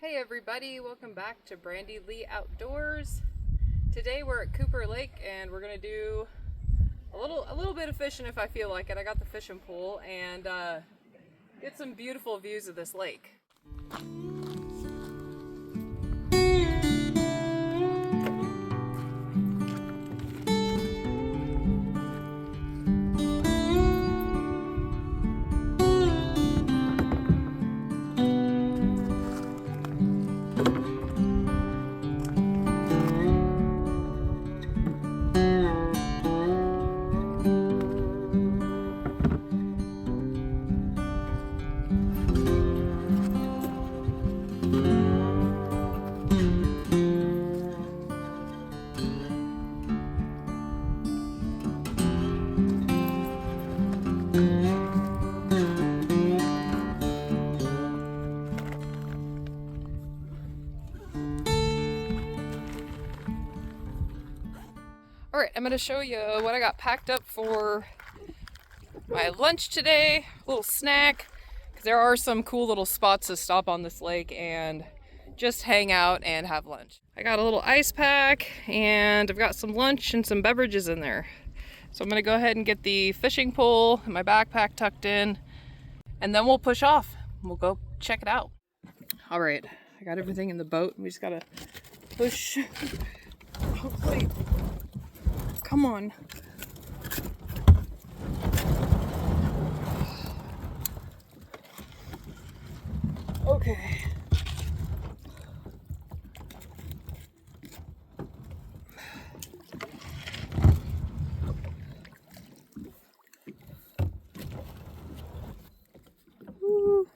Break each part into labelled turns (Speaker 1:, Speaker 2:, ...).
Speaker 1: Hey everybody, welcome back to Brandi Lee Outdoors. Today we're at Cooper Lake and we're gonna do a little bit of fishing if I feel like it. I got the fishing pole and get some beautiful views of this lake. Alright, I'm going to show you what I got packed up for my lunch today. A little snack, because there are some cool little spots to stop on this lake and just hang out and have lunch. I got a little ice pack and I've got some lunch and some beverages in there. So I'm going to go ahead and get the fishing pole and my backpack tucked in and then we'll push off. We'll go check it out. Alright, I got everything in the boat. We just got to push. Hopefully. Come on. Okay. Woo.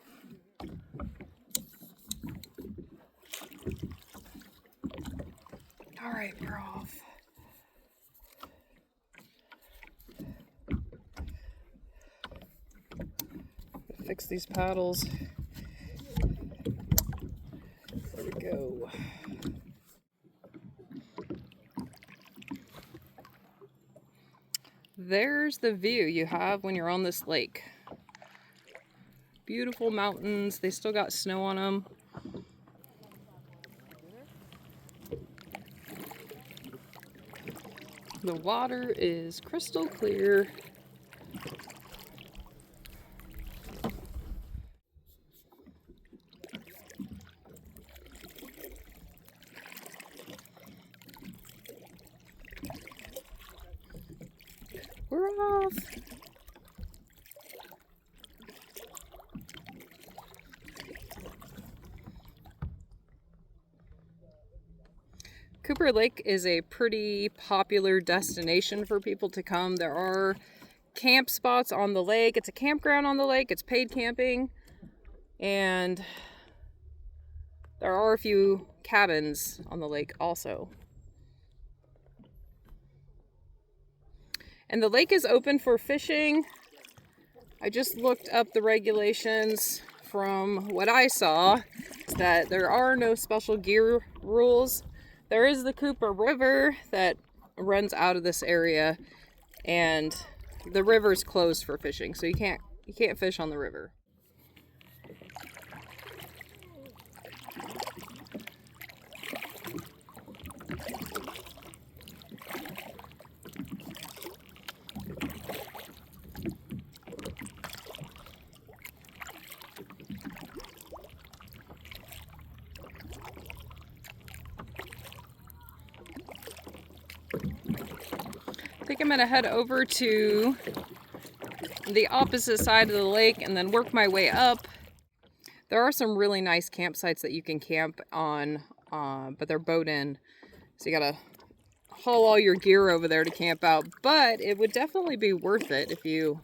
Speaker 1: All right, we're off. Fix these paddles. There we go. There's the view you have when you're on this lake. Beautiful mountains. They still got snow on them. The water is crystal clear. We're off. Cooper Lake is a pretty popular destination for people to come. There are camp spots on the lake. It's a campground on the lake. It's paid camping. And there are a few cabins on the lake also. And the lake is open for fishing. I just looked up the regulations. From what I saw, that there are no special gear rules. There is the Cooper River that runs out of this area, and the river's closed for fishing, so you can't fish on the river. I think I'm going to head over to the opposite side of the lake and then work my way up. There are some really nice campsites that you can camp on, but they're boat in. So you got to haul all your gear over there to camp out. But it would definitely be worth it if you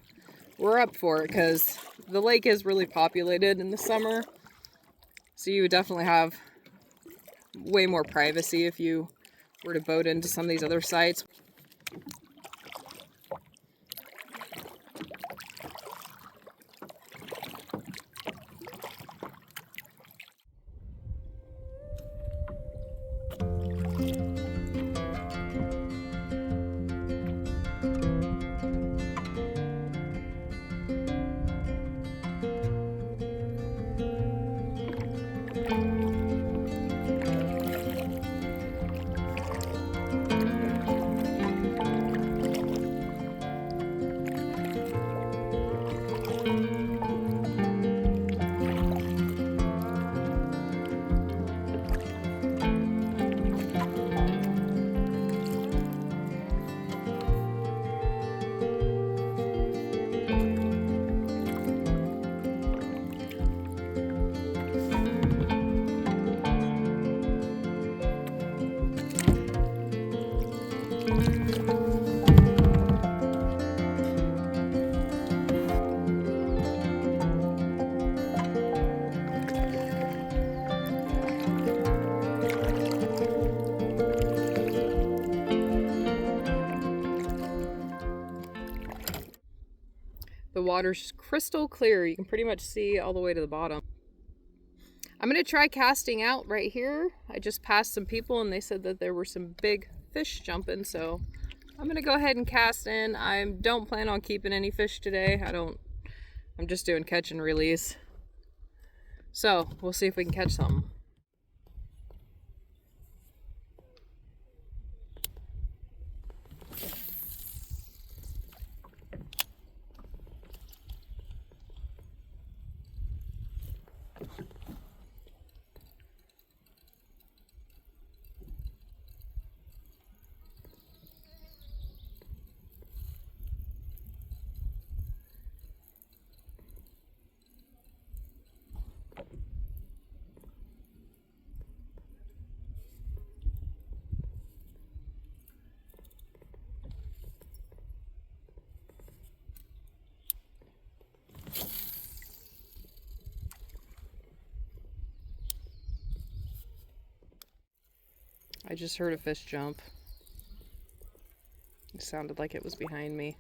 Speaker 1: were up for it, because the lake is really populated in the summer. So you would definitely have way more privacy if you were to boat into some of these other sites. water's crystal clear. You can pretty much see all the way to the bottom. I'm going to try casting out right here. I just passed some people and they said that there were some big fish jumping, so I'm going to go ahead and cast in. I don't plan on keeping any fish today. I'm just doing catch and release. So we'll see if we can catch something. I just heard a fish jump. It sounded like it was behind me.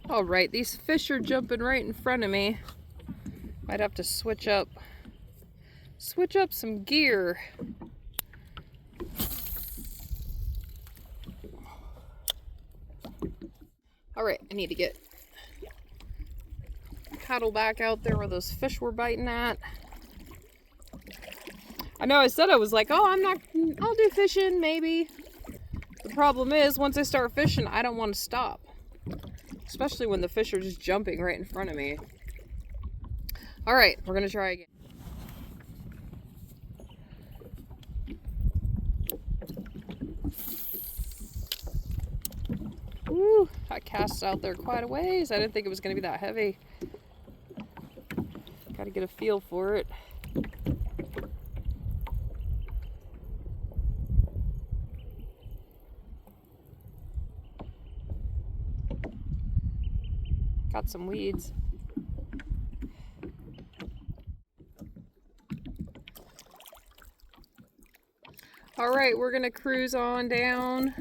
Speaker 1: All right, these fish are jumping right in front of me. Might have to switch up some gear. All right, I need to get paddle back out there where those fish were biting at. I know I said I was like, oh, I'll do fishing maybe. The problem is once I start fishing, I don't want to stop. Especially when the fish are just jumping right in front of me. All right, we're gonna try again. Woo, I cast out there quite a ways. I didn't think it was gonna be that heavy. Gotta get a feel for it. Got some weeds. All right, we're gonna cruise on down.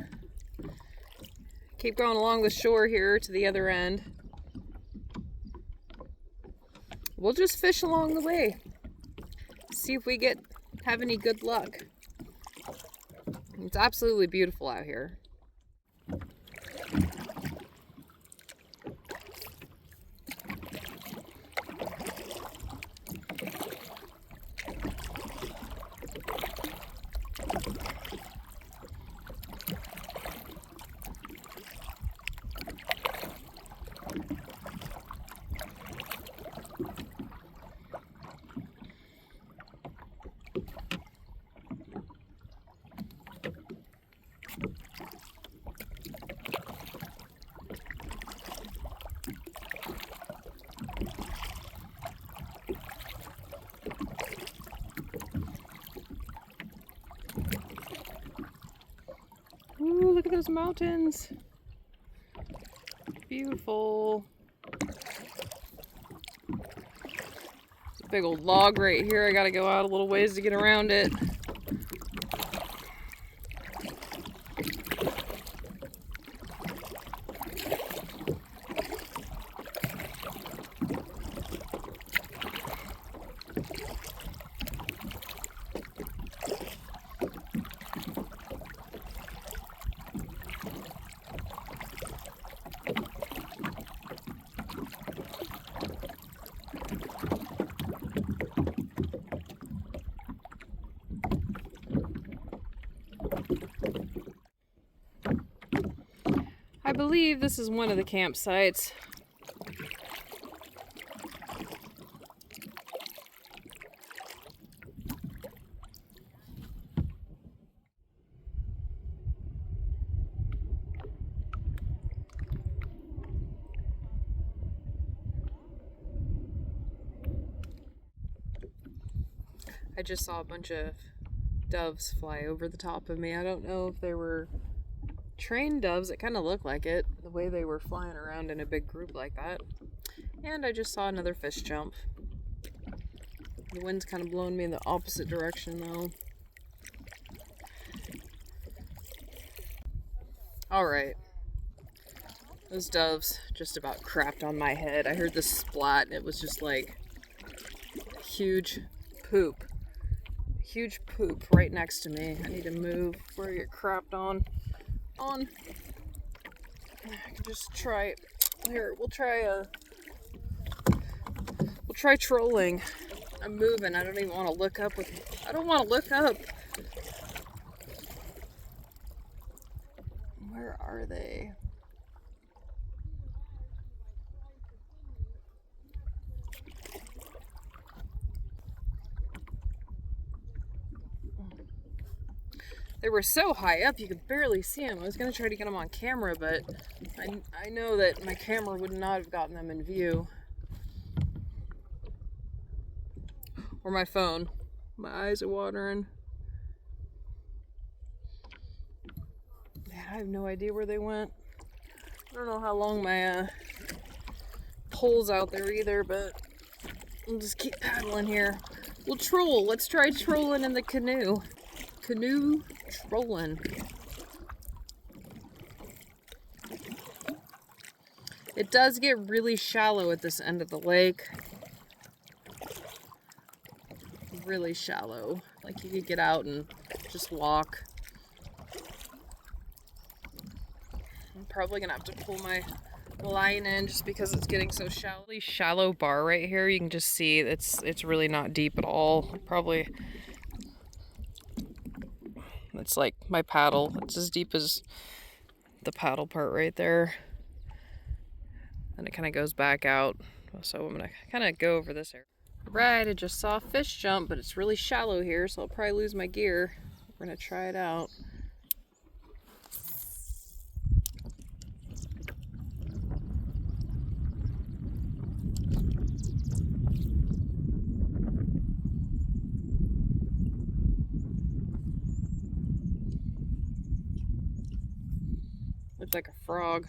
Speaker 1: Keep going along the shore here to the other end. We'll just fish along the way. See if we have any good luck. It's absolutely beautiful out here. Ooh, look at those mountains. Beautiful. Big old log right here. I gotta go out a little ways to get around it. believe this is one of the campsites. I just saw a bunch of doves fly over the top of me. I don't know if they were trained doves. It kind of looked like it, the way they were flying around in a big group like that. And I just saw another fish jump. The wind's kind of blowing me in the opposite direction though. Alright. Those doves just about crapped on my head. I heard the splat and it was just like huge poop. Huge poop right next to me. I need to move before I get crapped on. I can just try it. Here, we'll try trolling. I'm moving. I don't even want to look up I don't want to look up. Where are they? They were so high up you could barely see them. I was going to try to get them on camera, but I know that my camera would not have gotten them in view. Or my phone. My eyes are watering. Man, I have no idea where they went. I don't know how long my pole's out there either, but I'll just keep paddling here. We'll troll. Let's try trolling in the canoe. Canoe trolling. It does get really shallow at this end of the lake. Really shallow. Like you could get out and just walk. I'm probably gonna have to pull my line in just because it's getting so shallow. Really shallow bar right here. You can just see it's really not deep at all. Probably it's like my paddle. It's as deep as the paddle part right there. And it kind of goes back out. So I'm gonna kind of go over this area. Right, I just saw a fish jump, but it's really shallow here, so I'll probably lose my gear. We're gonna try it out. Looks like a frog.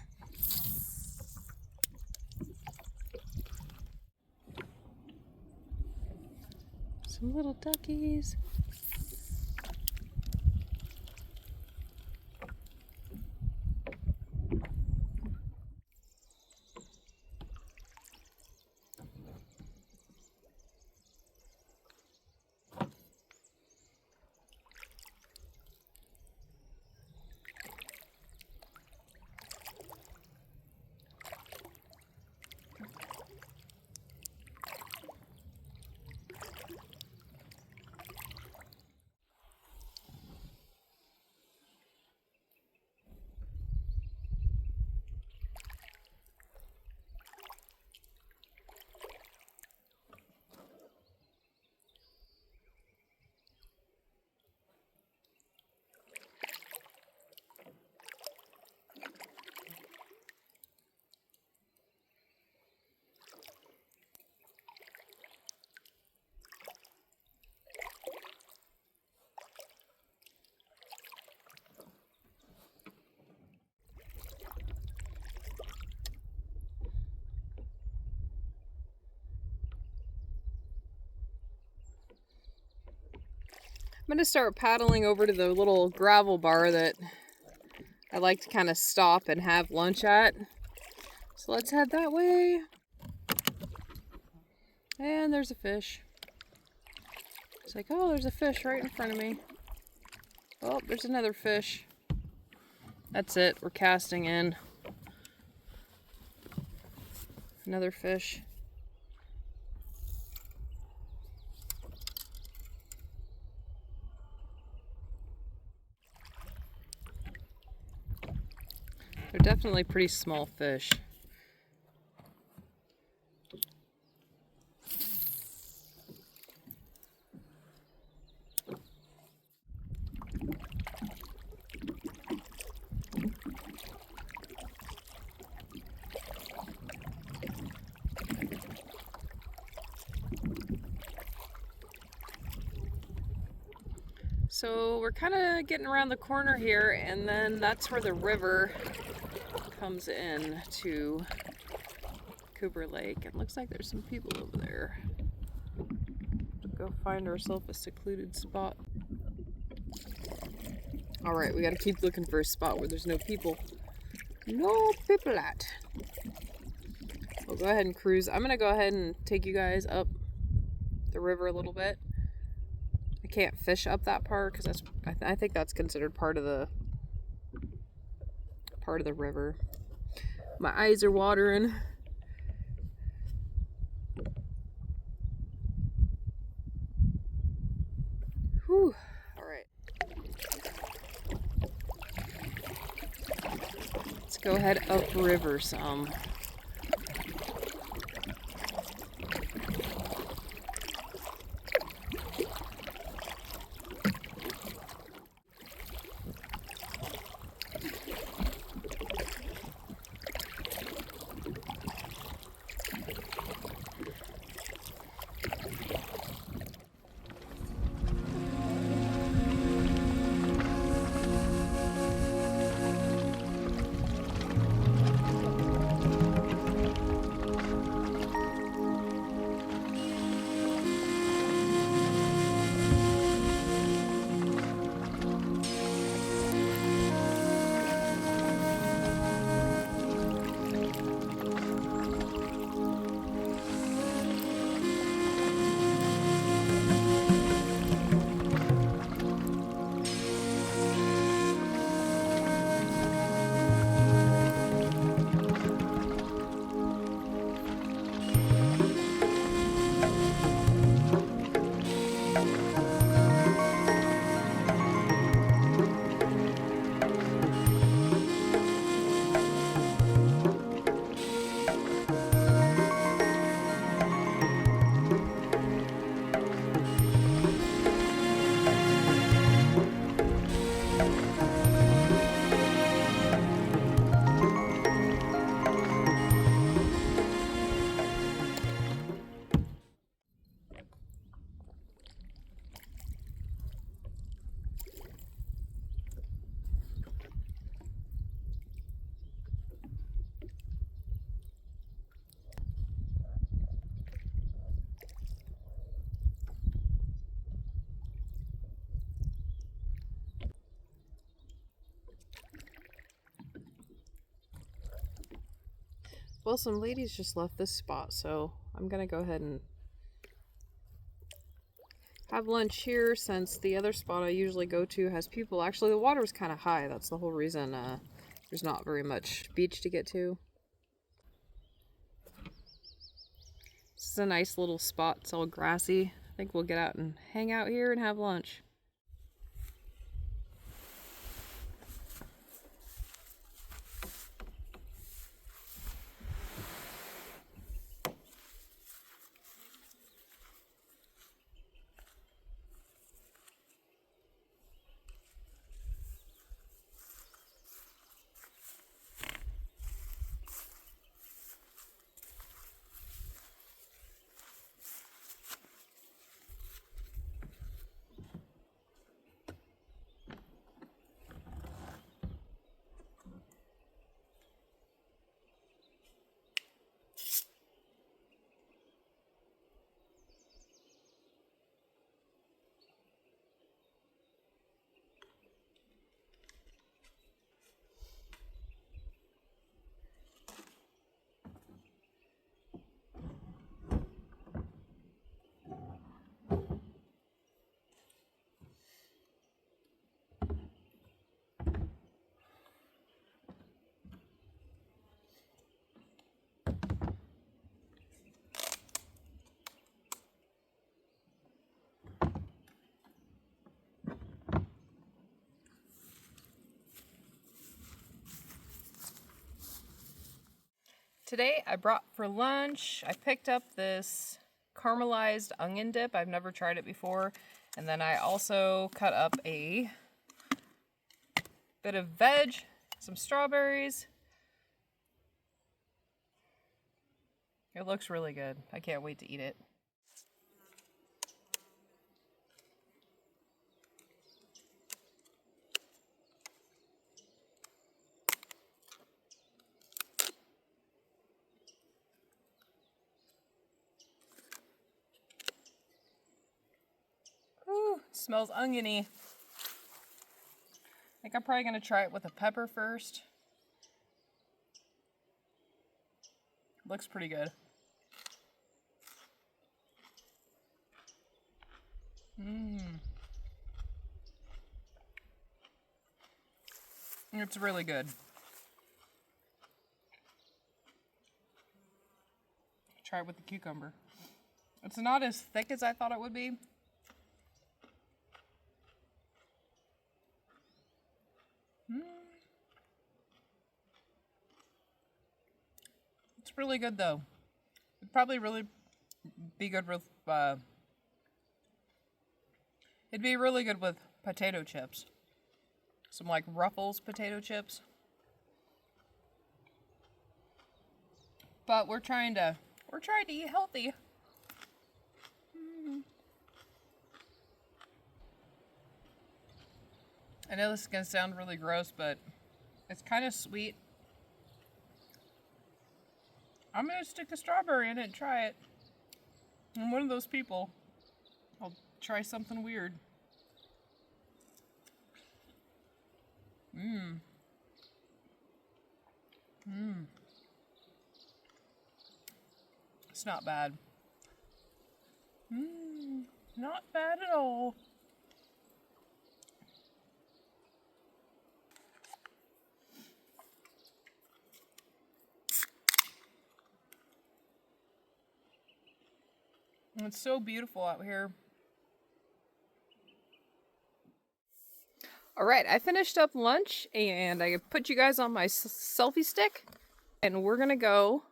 Speaker 1: Some little duckies. I'm gonna start paddling over to the little gravel bar that I like to kind of stop and have lunch at. So let's head that way. And there's a fish. It's like, oh, there's a fish right in front of me. Oh, there's another fish. That's it, we're casting in. Another fish. They're definitely pretty small fish. So we're kind of getting around the corner here, and then that's where the river comes in to Cooper Lake. It looks like there's some people over there. We'll go find ourselves a secluded spot. All right, we got to keep looking for a spot where there's no people. No people at. We'll go ahead and cruise. I'm gonna go ahead and take you guys up the river a little bit. I can't fish up that part because that's I think that's considered part of the river. My eyes are watering. Whew. All right. Let's go ahead upriver some. Well, some ladies just left this spot, so I'm gonna go ahead and have lunch here since the other spot I usually go to has people. Actually, the water's kind of high. That's the whole reason there's not very much beach to get to. This is a nice little spot. It's all grassy. I think we'll get out and hang out here and have lunch. Today I brought for lunch, I picked up this caramelized onion dip. I've never tried it before. And then I also cut up a bit of veg, some strawberries. It looks really good. I can't wait to eat it. Ooh, smells oniony. I think I'm probably gonna try it with a pepper first. Looks pretty good. It's really good. Try it with the cucumber. It's not as thick as I thought it would be. It's really good though. It'd probably really be good with, it'd be really good with potato chips. Some like Ruffles potato chips. But we're trying to eat healthy. I know this is gonna sound really gross, but it's kind of sweet. I'm gonna stick the strawberry in it and try it. I'm one of those people. I'll try something weird. It's not bad. Not bad at all. It's so beautiful out here. All right, I finished up lunch and I put you guys on my selfie stick and we're gonna go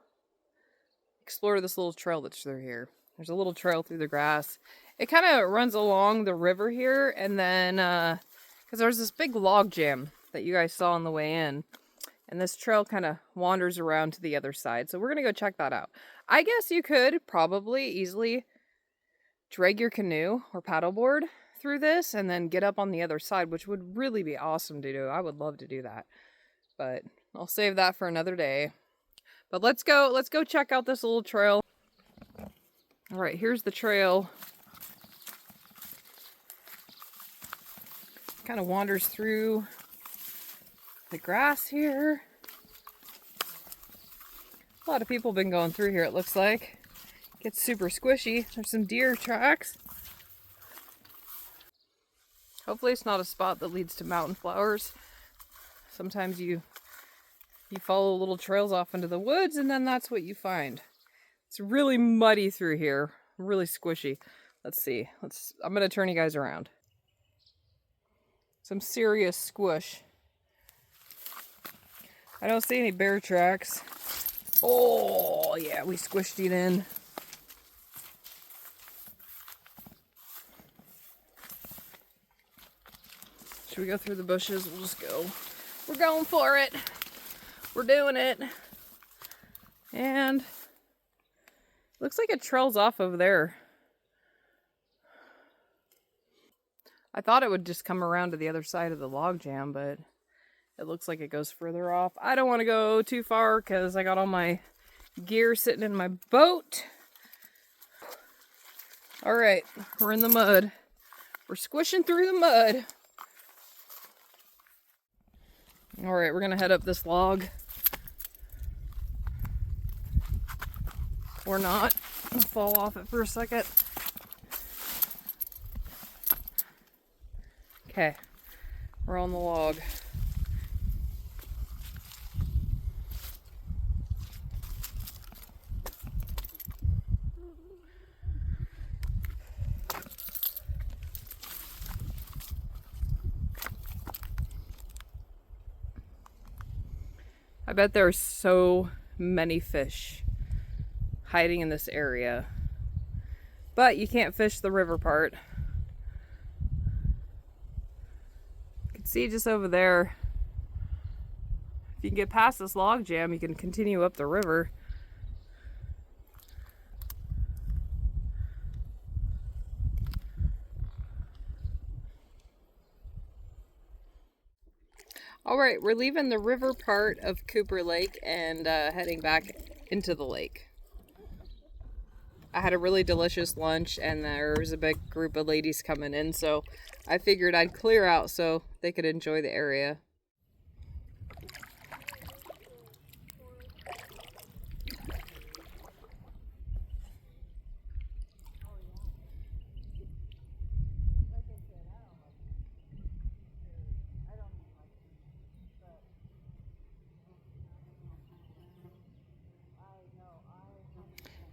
Speaker 1: explore this little trail that's through here. There's a little trail through the grass. It kind of runs along the river here and then, because there's this big log jam that you guys saw on the way in. And this trail kind of wanders around to the other side. So we're gonna go check that out. I guess you could probably easily drag your canoe or paddleboard through this and then get up on the other side, which would really be awesome to do. I would love to do that, but I'll save that for another day. But let's go check out this little trail. All right, here's the trail. Kind of wanders through the grass here. A lot of people have been going through here, it looks like. Gets super squishy. There's some deer tracks. Hopefully it's not a spot that leads to mountain flowers. Sometimes you follow little trails off into the woods and then that's what you find. It's really muddy through here. Really squishy. Let's see. I'm gonna turn you guys around. Some serious squish. I don't see any bear tracks. Oh yeah, we squished it in. Should we go through the bushes? We'll just go. We're going for it. We're doing it. And looks like it trails off over there. I thought it would just come around to the other side of the log jam, but it looks like it goes further off. I don't want to go too far because I got all my gear sitting in my boat. All right, we're in the mud. We're squishing through the mud. All right, we're gonna head up this log. Or not. I'll fall off it for a second. Okay, we're on the log. I bet there's so many fish hiding in this area. But you can't fish the river part. You can see just over there. If you can get past this log jam, you can continue up the river. All right, we're leaving the river part of Cooper Lake and heading back into the lake. I had a really delicious lunch and there was a big group of ladies coming in, so I figured I'd clear out so they could enjoy the area.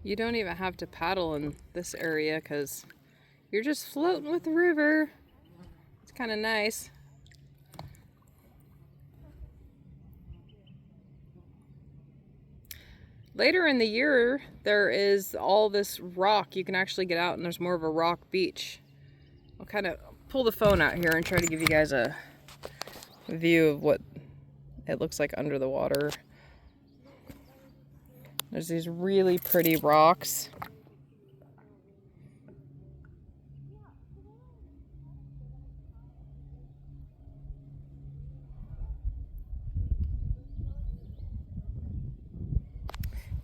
Speaker 1: You don't even have to paddle in this area because you're just floating with the river. It's kind of nice. Later in the year, there is all this rock. You can actually get out and there's more of a rock beach. I'll kind of pull the phone out here and try to give you guys a view of what it looks like under the water. There's these really pretty rocks.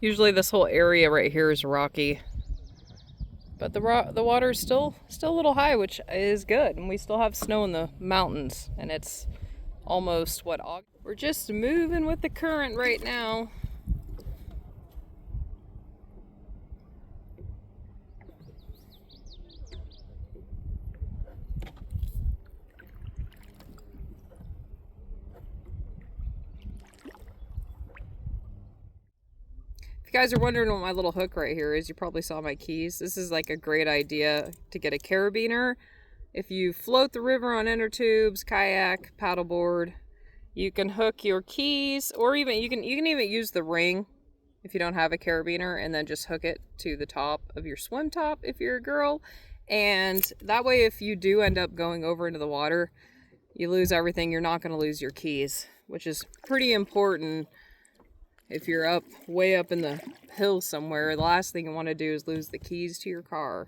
Speaker 1: Usually this whole area right here is rocky. But the water is still a little high, which is good. And we still have snow in the mountains. And it's almost, what, August? We're just moving with the current right now. If you guys are wondering what my little hook right here is, you probably saw my keys. This is like a great idea to get a carabiner. If you float the river on inner tubes, kayak, paddleboard, you can hook your keys, or even you can even use the ring if you don't have a carabiner, and then just hook it to the top of your swim top if you're a girl. And that way, if you do end up going over into the water, you lose everything. You're not going to lose your keys, which is pretty important. If you're way up in the hills somewhere, the last thing you want to do is lose the keys to your car.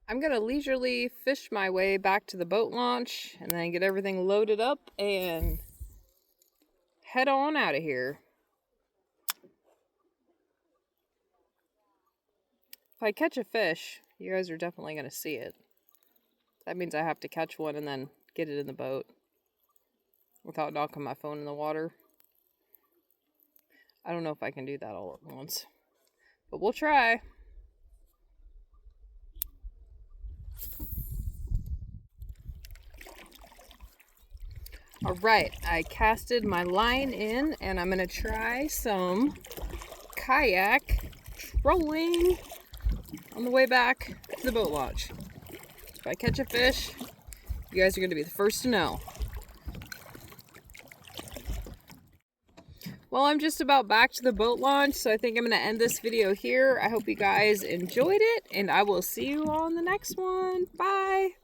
Speaker 1: I'm going to leisurely fish my way back to the boat launch and then get everything loaded up and head on out of here. If I catch a fish, you guys are definitely going to see it. That means I have to catch one and then get it in the boat without knocking my phone in the water. I don't know if I can do that all at once, but we'll try. All right, I casted my line in and I'm gonna try some kayak trolling on the way back to the boat launch. If I catch a fish, you guys are gonna be the first to know. Well, I'm just about back to the boat launch, so I think I'm going to end this video here. I hope you guys enjoyed it, and I will see you on the next one. Bye!